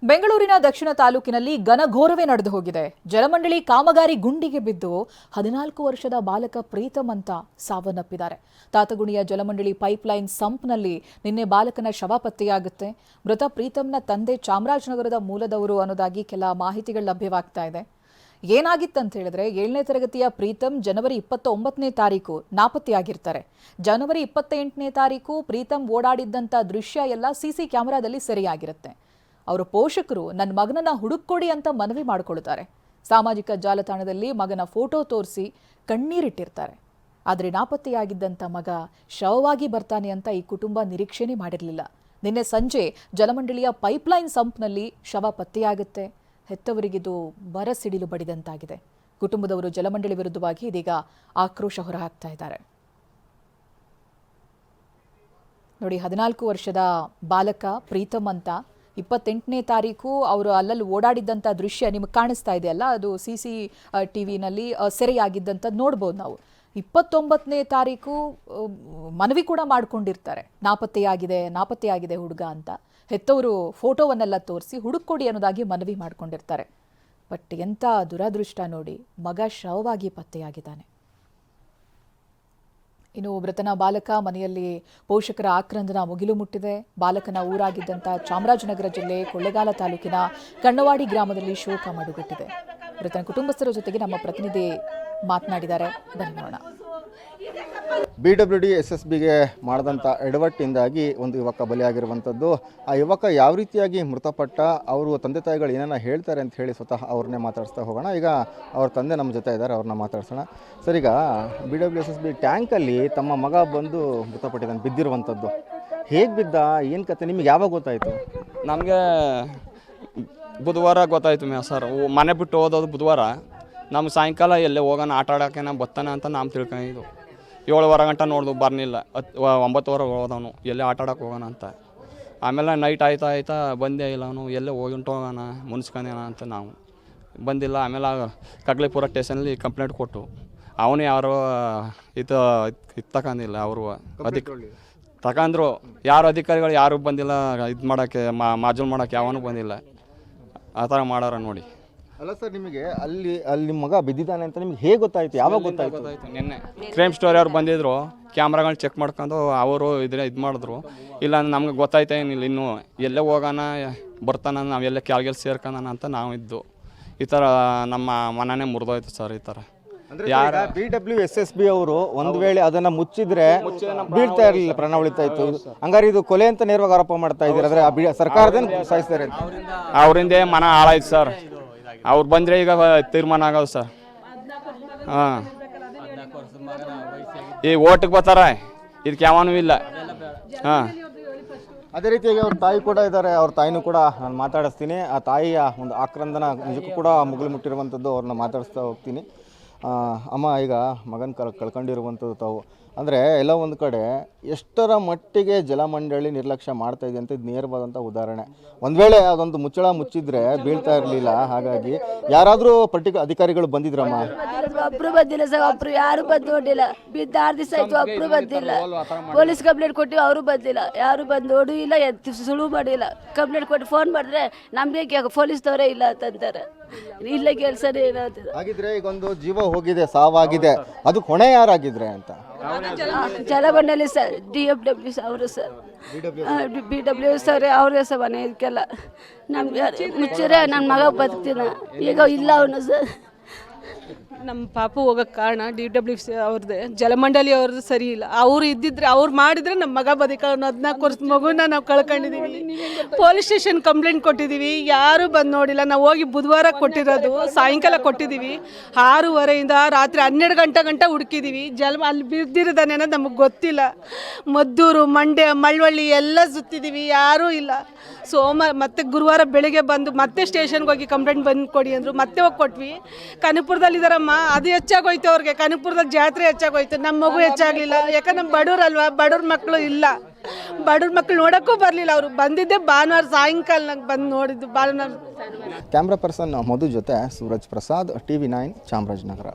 ಬೆಂಗಳೂರಿನ ದಕ್ಷಿಣ ತಾಲೂಕಿನಲ್ಲಿ ಘನಘೋರವೇ ನಡೆದು ಹೋಗಿದೆ. ಜಲಮಂಡಳಿ ಕಾಮಗಾರಿ ಗುಂಡಿಗೆ ಬಿದ್ದು 14 ವರ್ಷದ ಬಾಲಕ ಪ್ರೀತಮ್ ಅಂತ ಸಾವನ್ನಪ್ಪಿದ್ದಾರೆ. ತಾತಗುಣಿಯ ಜಲಮಂಡಳಿ ಪೈಪ್ಲೈನ್ ಸಂಪ್ನಲ್ಲಿ ನಿನ್ನೆ ಬಾಲಕನ ಶವ ಪತ್ತೆಯಾಗುತ್ತೆ. ಮೃತ ಪ್ರೀತಮ್ನ ತಂದೆ ಚಾಮರಾಜನಗರದ ಮೂಲದವರು ಅನ್ನೋದಾಗಿ ಕೆಲ ಮಾಹಿತಿಗಳು ಲಭ್ಯವಾಗ್ತಾ ಇದೆ. ಏನಾಗಿತ್ತಂತ ಹೇಳಿದ್ರೆ 7ನೇ ತರಗತಿಯ ಪ್ರೀತಮ್ ಜನವರಿ 29ನೇ ತಾರೀಕು ನಾಪತ್ತೆಯಾಗಿರ್ತಾರೆ. ಜನವರಿ 28ನೇ ತಾರೀಕು ಪ್ರೀತಮ್ ಓಡಾಡಿದ್ದಂಥ ದೃಶ್ಯ ಎಲ್ಲ ಸಿಸಿ ಕ್ಯಾಮೆರಾದಲ್ಲಿ ಸೆರೆಯಾಗಿರುತ್ತೆ. ಅವರ ಪೋಷಕರು ನನ್ನ ಮಗನನ್ನ ಹುಡುಕೊಡಿ ಅಂತ ಮನವಿ ಮಾಡಿಕೊಳ್ಳುತ್ತಾರೆ. ಸಾಮಾಜಿಕ ಜಾಲತಾಣದಲ್ಲಿ ಮಗನ ಫೋಟೋ ತೋರಿಸಿ ಕಣ್ಣೀರಿಟ್ಟಿರ್ತಾರೆ. ಆದರೆ ನಾಪತ್ತೆಯಾಗಿದ್ದಂಥ ಮಗ ಶವವಾಗಿ ಬರ್ತಾನೆ ಅಂತ ಈ ಕುಟುಂಬ ನಿರೀಕ್ಷೆನೇ ಮಾಡಿರಲಿಲ್ಲ. ನಿನ್ನೆ ಸಂಜೆ ಜಲಮಂಡಳಿಯ ಪೈಪ್ಲೈನ್ ಸಂಪ್ನಲ್ಲಿ ಶವ ಪತ್ತೆಯಾಗುತ್ತೆ. ಹೆತ್ತವರಿಗಿದು ಬರಸಿಡಿಲು ಬಡಿದಂತಾಗಿದೆ. ಕುಟುಂಬದವರು ಜಲಮಂಡಳಿ ವಿರುದ್ಧವಾಗಿ ಇದೀಗ ಆಕ್ರೋಶ ಹೊರಹಾಕ್ತಾ ಇದ್ದಾರೆ. ನೋಡಿ, 14 ವರ್ಷದ ಬಾಲಕ ಪ್ರೀತಮ್ ಅಂತ 28ನೇ ತಾರೀಕು ಅವರು ಅಲ್ಲಲ್ಲಿ ಓಡಾಡಿದ್ದಂಥ ದೃಶ್ಯ ನಿಮಗೆ ಕಾಣಿಸ್ತಾ ಇದೆಯಲ್ಲ, ಅದು ಸಿಸಿ ಟಿವಿನಲ್ಲಿ ಸೆರೆಯಾಗಿದ್ದಂಥದ್ದು ನೋಡ್ಬೋದು ನಾವು. 29ನೇ ತಾರೀಕು ಮನವಿ ಕೂಡ ಮಾಡ್ಕೊಂಡಿರ್ತಾರೆ, ನಾಪತ್ತೆಯಾಗಿದೆ ಹುಡುಗ ಅಂತ. ಹೆತ್ತವರು ಫೋಟೋವನ್ನೆಲ್ಲ ತೋರಿಸಿ ಹುಡುಕೊಡಿ ಅನ್ನೋದಾಗಿ ಮನವಿ ಮಾಡ್ಕೊಂಡಿರ್ತಾರೆ. ಬಟ್ ಎಂಥ ದುರದೃಷ್ಟ ನೋಡಿ, ಮಗ ಶವವಾಗಿ ಪತ್ತೆಯಾಗಿದ್ದಾನೆ. ಇನ್ನು ಮೃತನ ಬಾಲಕ ಮನೆಯಲ್ಲಿ ಪೋಷಕರ ಆಕ್ರಂದನ ಮುಗಿಲು ಮುಟ್ಟಿದೆ. ಬಾಲಕನ ಊರಾಗಿದ್ದಂಥ ಚಾಮರಾಜನಗರ ಜಿಲ್ಲೆ ಕೊಳ್ಳೇಗಾಲ ತಾಲೂಕಿನ ಕಣ್ಣವಾಡಿ ಗ್ರಾಮದಲ್ಲಿ ಶೋಕ ಮಡುಗಟ್ಟಿದೆ. ಮೃತನ ಕುಟುಂಬಸ್ಥರ ಜೊತೆಗೆ ನಮ್ಮ ಪ್ರತಿನಿಧಿ ಮಾತನಾಡಿದ್ದಾರೆ. ಬನ್ನಿ ನೋಡೋಣ. BWD SSBಗೆ ಮಾಡಿದಂಥ ಎಡವಟ್ಟಿಂದಾಗಿ ಒಂದು ಯುವಕ ಬಲಿಯಾಗಿರುವಂಥದ್ದು. ಆ ಯುವಕ ಯಾವ ರೀತಿಯಾಗಿ ಮೃತಪಟ್ಟ, ಅವರು ತಂದೆ ತಾಯಿಗಳು ಏನೇನ ಹೇಳ್ತಾರೆ ಅಂತ ಹೇಳಿ ಸ್ವತಃ ಅವ್ರನ್ನೇ ಮಾತಾಡಿಸ್ತಾ ಹೋಗೋಣ. ಈಗ ಅವ್ರ ತಂದೆ ನಮ್ಮ ಜೊತೆ ಇದ್ದಾರೆ, ಅವ್ರನ್ನ ಮಾತಾಡ್ಸೋಣ. ಸರ್, ಈಗ BWD SSB ಟ್ಯಾಂಕಲ್ಲಿ ತಮ್ಮ ಮಗ ಬಂದು ಮೃತಪಟ್ಟಿದ್ದಾನೆ, ಬಿದ್ದಿರುವಂಥದ್ದು. ಹೇಗೆ ಬಿದ್ದ, ಏನು ಕತೆ, ನಿಮಗೆ ಯಾವಾಗ ಗೊತ್ತಾಯಿತು? ನಮಗೆ ಬುಧವಾರ ಗೊತ್ತಾಯ್ತು ಸರ್. ಮನೆ ಬಿಟ್ಟು ಹೋದದು ಬುಧವಾರ. ನಮ್ಗೆ ಸಾಯಂಕಾಲ ಎಲ್ಲೇ ಹೋಗೋಣ ಆಟ ಆಡೋಕೆ ನಾವು ಬರ್ತಾನೆ ಅಂತ ನಾವು ತಿಳ್ಕೊಂಡಿದ್ದು. 7:15 ಗಂಟೆ ನೋಡ್ದು ಬರ್ನಿಲ್ಲ. 9:00 ಹೋದವನು ಎಲ್ಲೇ ಆಟ ಆಡೋಕೆ ಹೋಗೋಣ ಅಂತ. ಆಮೇಲೆ ನೈಟ್ ಆಯ್ತಾ ಬಂದೇ ಇಲ್ಲ ಅವನು. ಎಲ್ಲೇ ಹೋಗಿಂಟು ಹೋಗೋಣ ಮುನ್ಸ್ಕೊಂಡೇನ ಅಂತ ನಾವು ಬಂದಿಲ್ಲ. ಆಮೇಲೆ ಕಗ್ಲಿಪುರ ಸ್ಟೇಷನಲ್ಲಿ ಕಂಪ್ಲೇಂಟ್ ಕೊಟ್ಟು ಅವನು ಯಾರೋ ತಗೊಂಡಿಲ್ಲ. ಅವರು ತಗೊಂಡ್ರು, ಯಾರು ಅಧಿಕಾರಿಗಳು ಯಾರು ಬಂದಿಲ್ಲ ಇದು ಮಾಡೋಕ್ಕೆ, ಮಾಜೂಲ್ ಮಾಡೋಕ್ಕೆ ಯಾವನು ಬಂದಿಲ್ಲ. ಆ ಥರ ಮಾಡಾರ ನೋಡಿ. ಅಲ್ಲ ಸರ್, ನಿಮಗೆ ಅಲ್ಲಿ ಮಗ ಬಿದ್ದಿದ್ದಾನೆ ಅಂತ ನಿಮ್ಗೆ ಹೇಗೆ ಗೊತ್ತಾಯ್ತು, ಯಾವಾಗ ಗೊತ್ತಾಯ್ತು? ನಿನ್ನೆ ಕ್ರೈಮ್ ಸ್ಟೋರಿ ಅವ್ರು ಬಂದಿದ್ರು, ಕ್ಯಾಮ್ರಾಗಳು ಚೆಕ್ ಮಾಡ್ಕೊಂಡು ಅವರು ಇದು ಮಾಡಿದ್ರು. ಇಲ್ಲ ನಮ್ಗೆ ಗೊತ್ತಾಯ್ತಾ ಏನಿಲ್ಲ, ಇನ್ನೂ ಎಲ್ಲೇ ಹೋಗೋಣ ಬರ್ತಾನ, ನಾವು ಎಲ್ಲೇ ಕ್ಯಾಲ್ಗೆಲ್ ಸೇರ್ಕೊಳ್ಳೋಣ ಅಂತ ನಾವು ಇದ್ದು. ಈ ಥರ ನಮ್ಮ ಮನನೇ ಮುರಿದೋಯ್ತು ಸರ್. ಈ ಥರ ಯಾರು BWD SSB ಅವರು ಒಂದು ವೇಳೆ ಅದನ್ನ ಮುಚ್ಚಿದ್ರೆ ಬೀಳ್ತಾ ಇರಲಿಲ್ಲ, ಪ್ರಾಣ ಉಳಿತಾ ಇತ್ತು. ಹಂಗಾರೆ ಇದು ಕೊಲೆ ಅಂತ ನೇರವಾಗಿ ಆರೋಪ ಮಾಡ್ತಾ ಇದ್ದಾರೆ. ಆದರೆ ಸರ್ಕಾರದಿಂದ ಸಾಯಿಸ್ತಾರೆ, ಅವರಿಂದೇ ಮನ ಹಾಳಾಯ್ತು ಸರ್. ಅವ್ರು ಬಂದರೆ ಈಗ ತೀರ್ಮಾನ ಆಗೋದು ಸರ್. ಹಾಂ, ಈ ಓಟಿಗೆ ಬರ್ತಾರ, ಇದಕ್ಕೆ ಯಾವನೂ ಇಲ್ಲ. ಹಾಂ, ಅದೇ ರೀತಿಯಾಗಿ ಅವ್ರ ತಾಯಿ ಕೂಡ ಇದ್ದಾರೆ. ಅವ್ರ ತಾಯಿನೂ ಕೂಡ ನಾನು ಮಾತಾಡಿಸ್ತೀನಿ. ಆ ತಾಯಿಯ ಒಂದು ಆಕ್ರಂದನ ನಿಜಕ್ಕೂ ಕೂಡ ಮುಗಿಲು ಮುಟ್ಟಿರುವಂಥದ್ದು. ಅವ್ರನ್ನ ಮಾತಾಡಿಸ್ತಾ ಹೋಗ್ತೀನಿ. ಅಮ್ಮ, ಈಗ ಮಗನ ಕಳ್ಕೊಂಡಿರುವಂಥದ್ದು ತಾವು ಅಂದರೆ ಎಲ್ಲ ಒಂದು ಕಡೆ ಎಷ್ಟರ ಮಟ್ಟಿಗೆ ಜಲಮಂಡಳಿ ನಿರ್ಲಕ್ಷ್ಯ ಮಾಡ್ತಾ ಇದೆ ಅಂತ ಇದು ನೇರವಾದಂಥ ಉದಾಹರಣೆ. ಒಂದು ವೇಳೆ ಅದೊಂದು ಮುಚ್ಚಳ ಮುಚ್ಚಿದ್ರೆ ಬೀಳ್ತಾ ಇರಲಿಲ್ಲ. ಹಾಗಾಗಿ ಯಾರಾದರೂ ಅಧಿಕಾರಿಗಳು ಬಂದಿದ್ರಮ್ಮ? ಒಬ್ರು ಬಂದಿಲ್ಲ ಸರ್, ಒಬ್ರು ಯಾರು ಬಂದು ನೋಡಿಲ್ಲ. ಬಿದ್ದ 6 ದಿವಸ ಆಯ್ತು, ಒಬ್ರು ಬಂದಿಲ್ಲ. ಪೊಲೀಸ್ ಕಂಪ್ಲೇಂಟ್ ಕೊಟ್ಟಿವಿ, ಅವರು ಬಂದಿಲ್ಲ. ಯಾರು ಬಂದು ನೋಡು ಇಲ್ಲ, ಸುಳು ಮಾಡಿಲ್ಲ. ಕಂಪ್ಲೇಂಟ್ ಕೊಟ್ಟು ಫೋನ್ ಮಾಡಿದ್ರೆ ನಮಗೆ ಪೊಲೀಸ್ದವರೇ ಇಲ್ಲ ಅಂತಂತಾರೆ. ಇಲ್ಲ ಕೆಲಸನೇ ಇಲ್ಲ. ಹಾಗಿದ್ರೆ ಈಗ ಒಂದು ಜೀವ ಹೋಗಿದೆ, ಸಾವಾಗಿದೆ, ಅದು ಹೊಣೆ ಯಾರಾಗಿದ್ರೆ ಅಂತ? ಜಲಮಂಡಳಿ ಸರ್, DFW ಅವರು ಸರ್, BWD ಸರ್ ಅವ್ರಿಗೆ ಸರ್. ಮನೆ ಇದಕ್ಕೆಲ್ಲ ನಮ್ಗೆ ಮುಚ್ಚಿದ್ರೆ ನನ್ನ ಮಗ ಬದುಕ್ತೀನ. ಈಗ ಇಲ್ಲ ಅವನು ಸರ್. ನಮ್ಮ ಪಾಪು ಹೋಗೋಕ್ಕೆ ಕಾರಣ DWD ಅವ್ರದ್ದೇ, ಜಲಮಂಡಳಿ ಅವ್ರದ್ದು ಸರಿ ಇಲ್ಲ. ಅವ್ರು ಇದ್ದಿದ್ರೆ, ಅವ್ರು ಮಾಡಿದ್ರೆ ನಮ್ಮ ಮಗ ಬದುಕ. 14 ವರ್ಷದ ಮಗುನ ನಾವು ಕಳ್ಕೊಂಡಿದ್ದೀವಿ. ಪೊಲೀಸ್ ಸ್ಟೇಷನ್ ಕಂಪ್ಲೇಂಟ್ ಕೊಟ್ಟಿದ್ದೀವಿ, ಯಾರೂ ಬಂದು ನೋಡಿಲ್ಲ. ನಾವು ಹೋಗಿ ಬುಧವಾರ ಕೊಟ್ಟಿರೋದು, ಸಾಯಂಕಾಲ ಕೊಟ್ಟಿದ್ದೀವಿ. 6:30 ರಾತ್ರಿ 12 ಗಂಟೆ ಹುಡುಕಿದ್ದೀವಿ. ಅಲ್ಲಿ ಬಿದ್ದಿರೋದಾನೆ ಅನ್ನೋದು ನಮಗೆ ಗೊತ್ತಿಲ್ಲ. ಮದ್ದೂರು, ಮಂಡ್ಯ, ಮಳವಳ್ಳಿ ಎಲ್ಲ ಸುತ್ತಿದ್ದೀವಿ, ಯಾರೂ ಇಲ್ಲ. ಮತ್ತೆ ಗುರುವಾರ ಬೆಳಿಗ್ಗೆ ಬಂದು ಮತ್ತೆ ಸ್ಟೇಷನ್ಗೆ ಹೋಗಿ ಕಂಪ್ಲೇಂಟ್ ಬಂದು ಕೊಡಿ ಅಂದರು. ಮತ್ತೆ ಹೋಗಿ ಕೊಟ್ವಿ. ಕನಕಪುರದಲ್ಲಿದ್ದಾರಮ್ಮ, ಅದು ಹೆಚ್ಚಾಗೋಯ್ತು ಅವ್ರಿಗೆ. ಕನಕಪುರದಲ್ಲಿ ಜಾತ್ರೆ ಹೆಚ್ಚಾಗೋಯ್ತು, ನಮ್ಮ ಮಗು ಹೆಚ್ಚಾಗಲಿಲ್ಲ. ಯಾಕಂದ್ರೆ ನಮ್ಮ ಬಡವ್ರಲ್ವಾ, ಬಡವ್ರ ಮಕ್ಕಳು ಇಲ್ಲ. ಬಡವ್ರ ಮಕ್ಕಳು ನೋಡೋಕ್ಕೂ ಬರಲಿಲ್ಲ. ಅವರು ಬಂದಿದ್ದೆ ಭಾನುವಾರ ಸಾಯಂಕಾಲ ಬಂದು ನೋಡಿದ್ದು. ಭಾನುವಾರ. ಕ್ಯಾಮ್ರಾ ಪರ್ಸನ್ ಮಧು ಜೊತೆ ಸೂರಜ್ ಪ್ರಸಾದ್, TV9 ಚಾಮರಾಜನಗರ.